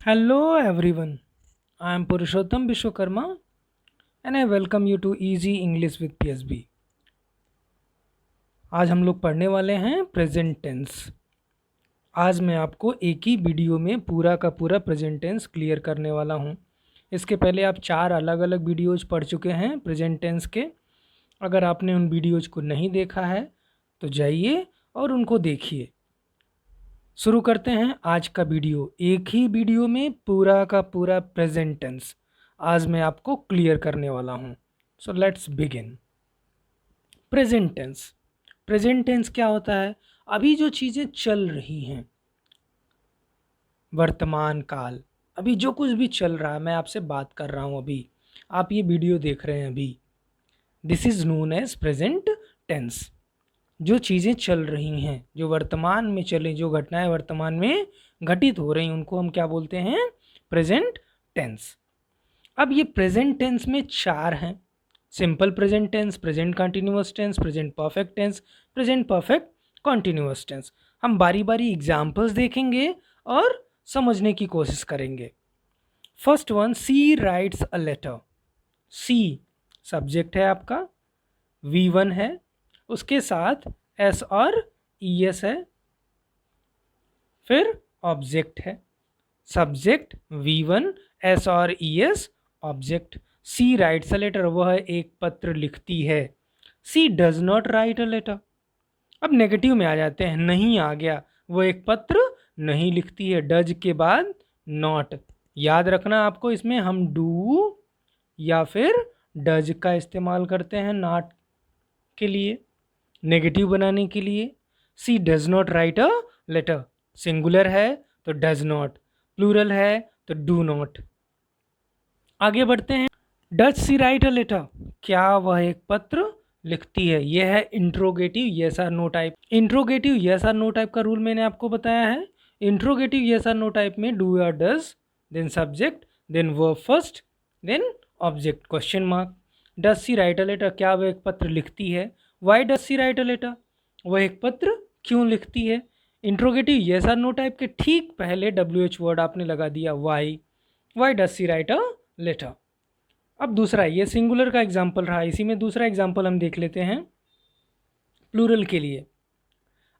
Hello everyone, I am Purushottam Vishwakarma and I welcome you to Easy English with PSB। आज हम लोग पढ़ने वाले हैं प्रेजेंट टेंस। आज मैं आपको एक ही वीडियो में पूरा का पूरा प्रेजेंट टेंस क्लियर करने वाला हूं। इसके पहले आप 4 अलग अलग वीडियोज पढ़ चुके हैं प्रेजेंट टेंस के। अगर आपने उन वीडियोज को नहीं देखा है तो जाइए और उनको देखिए। शुरू करते हैं आज का वीडियो। एक ही वीडियो में पूरा का पूरा प्रेजेंट टेंस आज मैं आपको क्लियर करने वाला हूं। So let's begin. Present tense. Present tense क्या होता है? अभी जो चीज़ें चल रही हैं, वर्तमान काल, अभी जो कुछ भी चल रहा है, मैं आपसे बात कर रहा हूं, अभी आप ये वीडियो देख रहे हैं, अभी this is known as present tense. जो चीज़ें चल रही हैं, जो वर्तमान में चले, जो घटनाएं वर्तमान में घटित हो रही हैं, उनको हम क्या बोलते हैं? Present tense. अब ये प्रेजेंट टेंस में 4 हैं। Simple present tense, present continuous tense, present perfect tense, present perfect continuous tense. हम बारी बारी एग्जाम्पल्स देखेंगे और समझने की कोशिश करेंगे। First one, she writes a letter. She subject है आपका, V1 है, उसके साथ एस और ES है, फिर ऑब्जेक्ट है। सब्जेक्ट V1, एस और ES, object. She writes a letter, वह एक पत्र लिखती है। She does not write a letter. अब नेगेटिव में आ जाते हैं, नहीं आ गया, वह एक पत्र नहीं लिखती है। डज के बाद नॉट। याद रखना आपको, इसमें हम डू या फिर डज का इस्तेमाल करते हैं नॉट के लिए, नेगेटिव बनाने के लिए। She does not write a letter. Singular है तो डज नॉट, प्लूरल है तो डू नॉट। आगे बढ़ते हैं। Does she write a letter, क्या वह एक पत्र लिखती है? यह है इंट्रोगेटिव येस और नो टाइप। इंट्रोगेटिव येस और नो टाइप का रूल मैंने आपको बताया है। इंट्रोगेटिव येस और नो टाइप में डू या does, then subject, then verb first, then object question mark. Does she write a letter, क्या वह एक पत्र लिखती है? Why does she write a letter, वह एक पत्र क्यों लिखती है? इंट्रोगेटिव येस और नो टाइप के ठीक पहले WH वर्ड आपने लगा दिया, why. Why does she write a letter. अब दूसरा, ये सिंगुलर का एग्जाम्पल रहा, इसी में दूसरा एग्जाम्पल हम देख लेते हैं प्लूरल के लिए।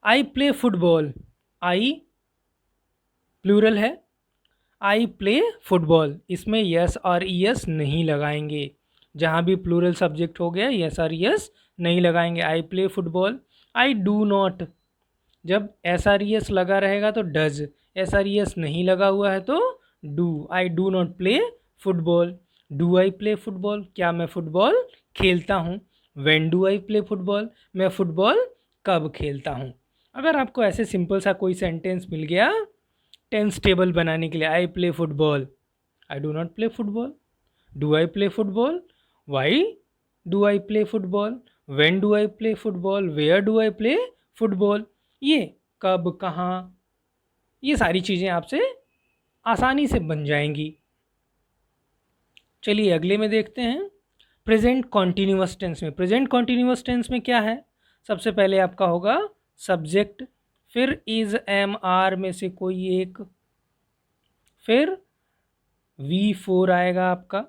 I play football. I plural है, आई प्ले फुटबॉल, इसमें यस और ES नहीं लगाएंगे। जहाँ भी प्लूरल सब्जेक्ट हो गया, यस और ES नहीं लगाएंगे। आई play football. I do not, जब SRES लगा रहेगा तो डज, SRES नहीं लगा हुआ है तो do. I do not play football. Do I play football, क्या मैं फुटबॉल खेलता हूँ? When do I play football, मैं फुटबॉल कब खेलता हूँ? अगर आपको ऐसे सिंपल सा कोई सेंटेंस मिल गया टेंस टेबल बनाने के लिए, I play football, I do not play football, do I play football, why do I play football, when do I play football, where do I play football, ये कब, कहाँ, ये सारी चीज़ें आपसे आसानी से बन जाएंगी। चलिए अगले में देखते हैं। प्रेजेंट कॉन्टीन्यूअस टेंस में, प्रेजेंट कॉन्टीन्यूअस टेंस में क्या है? सबसे पहले आपका होगा सब्जेक्ट, फिर इज, एम, आर में से कोई एक, फिर V4 आएगा आपका,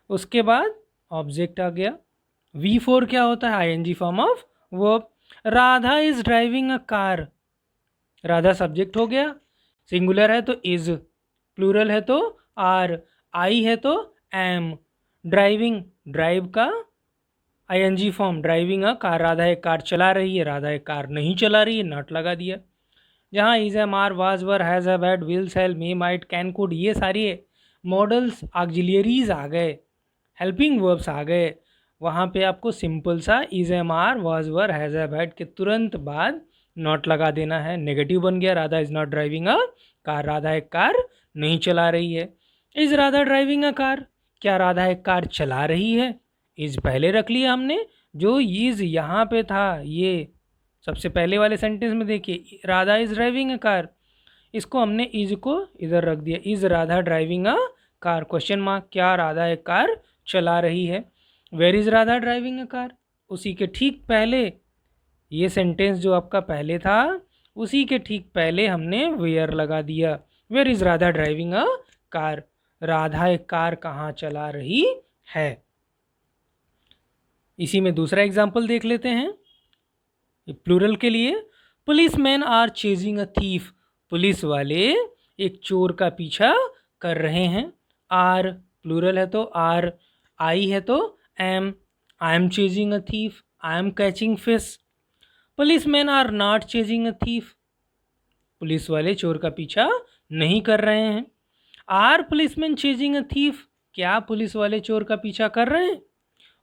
उसके बाद ऑब्जेक्ट आ गया। V4 क्या होता है? ING form of verb. Radha is driving a car, Radha subject हो गया, सिंगुलर है तो इज, प्लूरल है तो आर, आई है तो एम। ड्राइविंग, ड्राइव का ING form, driving a car, Radha एक कार चला रही है, राधा एक कार नहीं चला रही है, नॉट लगा दिया। जहाँ is, am, are, was, were, has, have, had, will, shall, may, might, can, could, ये सारी मॉडल्स, ऑक्सिलियरीज आ गए, हेल्पिंग वर्ब्स आ गए, वहाँ पे आपको सिंपल सा is, am, are, was, were, has, have, had के तुरंत बाद नॉट लगा देना है। नेगेटिव बन गया, Radha is not driving a car, Radha एक कार नहीं चला रही है। Is Radha driving a car, क्या राधा एक कार चला रही है? इज़ पहले रख लिया हमने, जो इज़ यहाँ पे था, ये सबसे पहले वाले सेंटेंस में देखिए, Radha is driving a car, इसको हमने इज़ को इधर रख दिया, is Radha driving a car, question mark, क्या राधा एक कार चला रही है? Where is Radha driving a car, उसी के ठीक पहले, ये सेंटेंस जो आपका पहले था, उसी के ठीक पहले हमने वेयर लगा दिया, where is Radha driving a car, Radha एक कार कहाँ चला रही है। इसी में दूसरा एग्जाम्पल देख लेते हैं प्लूरल के लिए। Police man are chasing a thief, police वाले एक चोर का पीछा कर रहे हैं। आर प्लूरल है तो आर, आई है तो am, I am chasing a thief, I am catching fish. Police man are not chasing a thief, police वाले चोर का पीछा नहीं कर रहे हैं। Are policeman chasing a thief, क्या पुलिस वाले चोर का पीछा कर रहे हैं।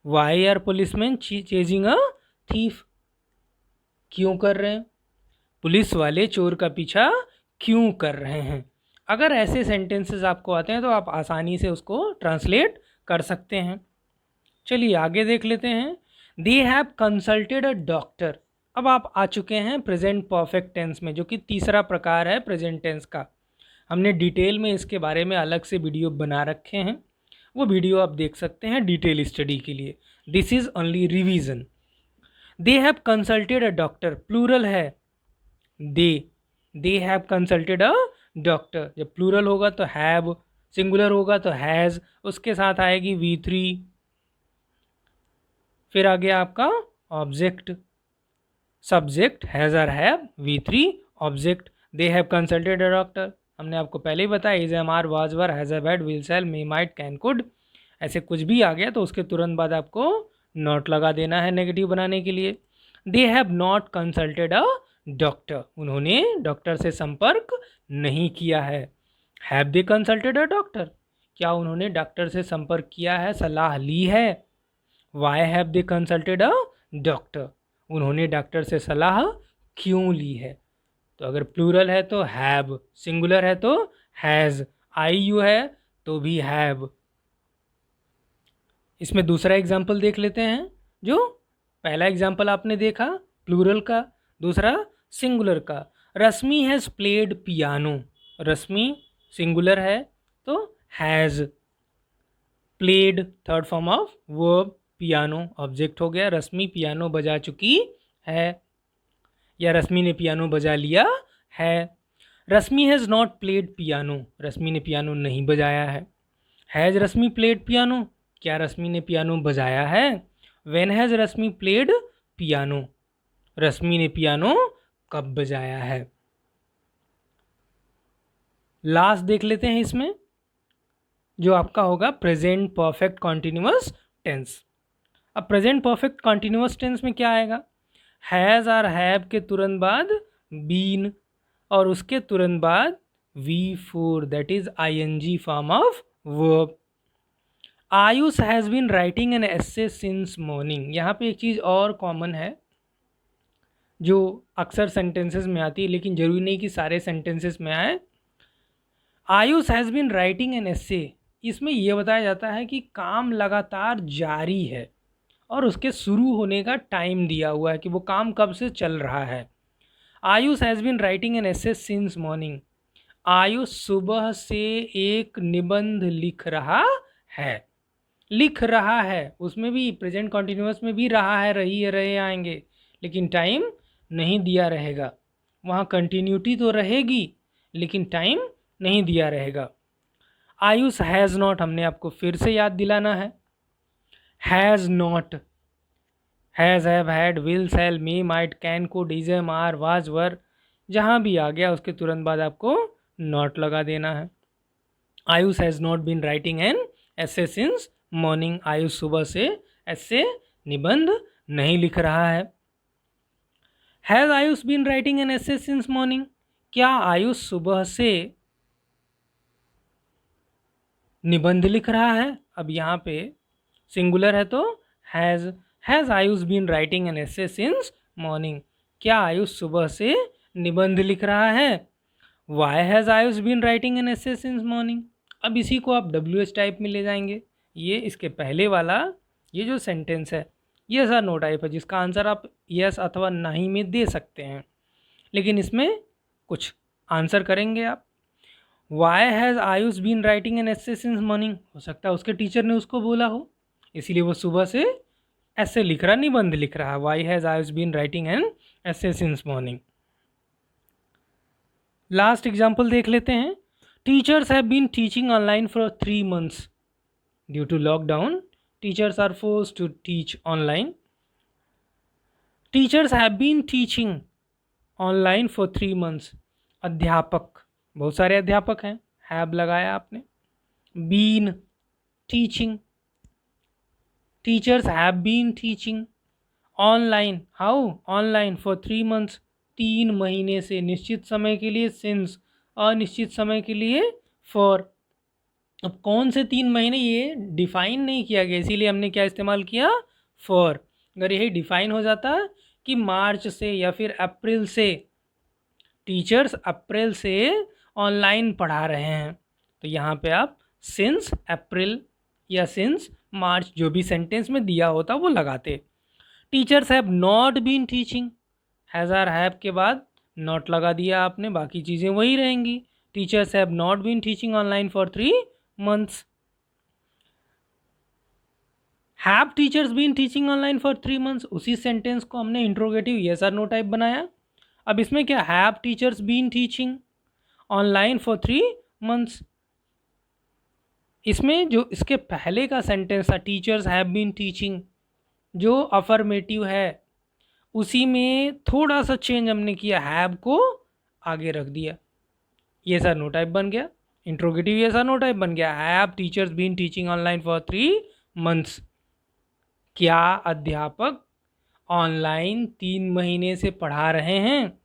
Why are policeman chasing a thief, क्यों कर रहे हैं, पुलिस वाले चोर का पीछा क्यों कर रहे हैं। अगर ऐसे सेंटेंसेस आपको आते हैं तो आप आसानी से उसको ट्रांसलेट कर सकते हैं। चलिए आगे देख लेते हैं। दे हैव कंसल्टेड अ डॉक्टर, अब आप आ चुके हैं प्रेजेंट परफेक्ट टेंस में, जो कि तीसरा प्रकार है प्रेजेंट टेंस का। हमने डिटेल में इसके बारे में अलग से वीडियो बना रखे हैं, वो वीडियो आप देख सकते हैं डिटेल स्टडी के लिए। This is only revision. They have consulted a doctor, plural है they have consulted a doctor. जब प्लूरल होगा तो हैव, सिंगुलर होगा तो हैज़, उसके साथ आएगी V3। फिर आ गया आपका object, subject has or have, V3 object. They have consulted a doctor, हमने आपको पहले ही बताया is am are was were has अ बैड will shall may might can could. ऐसे कुछ भी आ गया तो उसके तुरंत बाद आपको नॉट लगा देना है नेगेटिव बनाने के लिए। They have not consulted a doctor, उन्होंने डॉक्टर से संपर्क नहीं किया है। Have they consulted a doctor, क्या उन्होंने डॉक्टर से संपर्क किया है, सलाह ली है। Why have they consulted a doctor, उन्होंने डॉक्टर से सलाह क्यों ली है। तो अगर प्लूरल है तो हैव, सिंगुलर है तो हैज़, आई यू है तो भी हैव। इसमें दूसरा एग्जाम्पल देख लेते हैं। जो पहला एग्जाम्पल आपने देखा प्लूरल का, दूसरा सिंगुलर का। Rashmi has played piano, Rashmi singular है तो has, played third form of verb, piano object हो गया। रश्मि पियानो बजा चुकी है, या रश्मि ने पियानो बजा लिया है। रश्मि has not played piano, Rashmi ने पियानो नहीं बजाया है। हैज़ रश्मि प्लेड पियानो, क्या रश्मि ने पियानो बजाया है। When has Rashmi played piano, Rashmi ने पियानो कब बजाया है। लास्ट देख लेते हैं इसमें, जो आपका होगा प्रेजेंट परफेक्ट कॉन्टिन्यूअस टेंस। अब प्रेजेंट परफेक्ट कॉन्टिन्यूअस टेंस में क्या आएगा, हैज़ और हैव के तुरंत बाद बीन, और उसके तुरंत बाद V4 that is ING form of verb. Ayush has been writing an essay since morning, यहाँ पे एक चीज़ और कॉमन है जो अक्सर सेंटेंसेस में आती है, लेकिन ज़रूरी नहीं कि सारे सेंटेंसेस में आए। Ayush has been writing an essay, इसमें यह बताया जाता है कि काम लगातार जारी है और उसके शुरू होने का टाइम दिया हुआ है कि वो काम कब से चल रहा है। Ayush has been writing an essay since morning, Ayush सुबह से एक निबंध लिख रहा है। लिख रहा है उसमें भी प्रेजेंट कॉन्टिन्यूअस में भी रहा है, रही है, रहे आएंगे, लेकिन टाइम नहीं दिया रहेगा। वहाँ कंटिन्यूटी तो रहेगी लेकिन टाइम नहीं दिया रहेगा। आयुष हैज़ नॉट, हमने आपको फिर से याद दिलाना है, has not, has, have, had, will, shall, may, might, can, could, is, am, are, was, were, जहाँ भी आ गया उसके तुरंत बाद आपको नॉट लगा देना है। Ayush has not been writing an essay since morning, Ayush सुबह से ऐसे निबंध नहीं लिख रहा है। Has Ayush been writing an essay since morning, क्या आयुष सुबह से निबंध लिख रहा है। अब यहाँ पे सिंगुलर है तो has Ayush been writing an essay since morning, क्या आयुष सुबह से निबंध लिख रहा है। Why has Ayush been writing an essay since morning, अब इसी को आप WH टाइप में ले जाएंगे। ये इसके पहले वाला ये जो सेंटेंस है ये ऐसा नो टाइप है जिसका आंसर आप यस अथवा नहीं में दे सकते हैं, लेकिन इसमें कुछ आंसर करेंगे आप। Why has Ayush been writing an essay since morning, हो सकता है उसके टीचर ने उसको बोला हो, इसीलिए वो सुबह से ऐसे लिख रहा, निबंध लिख रहा। Why has Ayush been writing an essay since morning. Last example देख लेते हैं। Teachers have been teaching online for 3 months. Due to lockdown, teachers are forced to teach online. Teachers have been teaching online for 3 months. अध्यापक, बहुत सारे अध्यापक हैं, have लगाया आपने. Been, teaching. Teachers have been teaching online. How? Online for 3 months. 3 महीने से, निश्चित समय के लिए सिंस, अनिश्चित समय के लिए फॉर. अब कौन से 3 महीने ये डिफाइन नहीं किया गया, इसीलिए हमने क्या इस्तेमाल किया? फॉर. अगर यही डिफाइन हो जाता कि मार्च से या फिर अप्रैल से, टीचर्स अप्रैल से ऑनलाइन पढ़ा रहे हैं, तो यहाँ पे आप सिंस अप्रैल या सिंस मार्च जो भी सेंटेंस में दिया होता वो लगाते. Teachers have not been teaching, has or have के बाद नॉट लगा दिया आपने, बाकी चीज़ें वही रहेंगी. Teachers have not been teaching online for 3 months. Have teachers been teaching online for 3 months, उसी सेंटेंस को हमने इंट्रोगेटिव यस और नो टाइप बनाया. अब इसमें क्या, have teachers been teaching online for 3 months. इसमें जो इसके पहले का सेंटेंस था टीचर्स हैव बीन टीचिंग, जो अफर्मेटिव है, उसी में थोड़ा सा चेंज हमने किया, हैव को आगे रख दिया, यस और नो टाइप बन गया. इंट्रोगेटिव यस और नो टाइप बन गया. Have teachers been teaching online for 3 months. क्या अध्यापक ऑनलाइन 3 महीने से पढ़ा रहे हैं?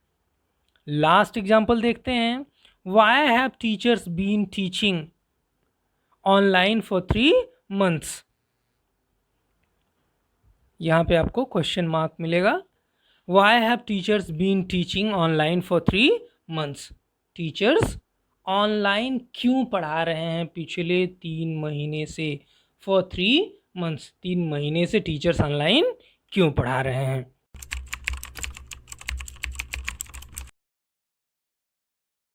लास्ट एग्जाम्पल देखते हैं. Why have teachers been teaching online for 3 months. यहाँ पे आपको क्वेश्चन मार्क मिलेगा. Why have teachers been teaching online for 3 months. Teachers online क्यों पढ़ा रहे हैं पिछले 3 महीने से? फॉर 3 months, 3 महीने से टीचर्स ऑनलाइन क्यों पढ़ा रहे हैं?